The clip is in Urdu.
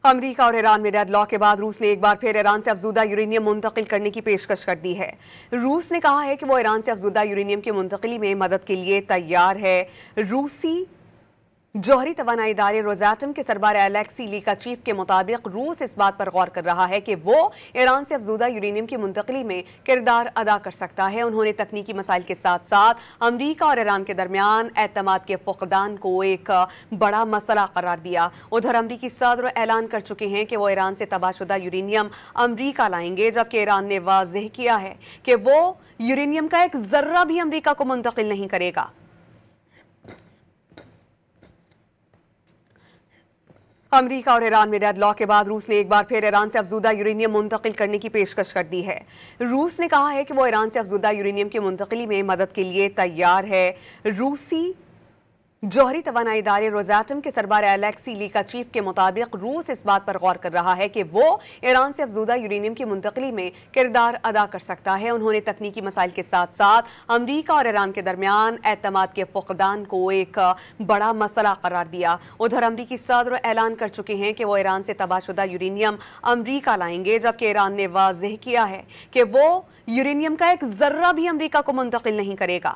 امریکہ اور ایران میں ڈیڈ لاک کے بعد روس نے ایک بار پھر ایران سے افزودہ یورینیم منتقل کرنے کی پیشکش کر دی ہے۔ روس نے کہا ہے کہ وہ ایران سے افزودہ یورینیم کی منتقلی میں مدد کے لیے تیار ہے۔ روسی جوہری توانائی ادارے روزیٹم کے سربراہ الیکسی لیکاچیف کے مطابق روس اس بات پر غور کر رہا ہے کہ وہ ایران سے افزودہ یورینیم کی منتقلی میں کردار ادا کر سکتا ہے۔ انہوں نے تکنیکی مسائل کے ساتھ ساتھ امریکہ اور ایران کے درمیان اعتماد کے فقدان کو ایک بڑا مسئلہ قرار دیا۔ ادھر امریکی صدر اعلان کر چکے ہیں کہ وہ ایران سے تباہ شدہ یورینیم امریکہ لائیں گے، جبکہ ایران نے واضح کیا ہے کہ وہ یورینیم کا ایک ذرہ بھی امریکہ کو منتقل نہیں کرے گا۔ امریکہ اور ایران میں ڈیڈ لاک کے بعد روس نے ایک بار پھر ایران سے افزودہ یورینیم منتقل کرنے کی پیشکش کر دی ہے۔ روس نے کہا ہے کہ وہ ایران سے افزودہ یورینیم کی منتقلی میں مدد کے لیے تیار ہے۔ روسی جوہری توانائی ادارے روزیٹم کے سربراہ الیکسی لیکاچیف کے مطابق روس اس بات پر غور کر رہا ہے کہ وہ ایران سے افزودہ یورینیم کی منتقلی میں کردار ادا کر سکتا ہے۔ انہوں نے تکنیکی مسائل کے ساتھ ساتھ امریکہ اور ایران کے درمیان اعتماد کے فقدان کو ایک بڑا مسئلہ قرار دیا۔ ادھر امریکی صدر اعلان کر چکے ہیں کہ وہ ایران سے تباہ شدہ یورینیم امریکہ لائیں گے، جبکہ ایران نے واضح کیا ہے کہ وہ یورینیم کا ایک ذرہ بھی امریکہ کو منتقل نہیں کرے گا۔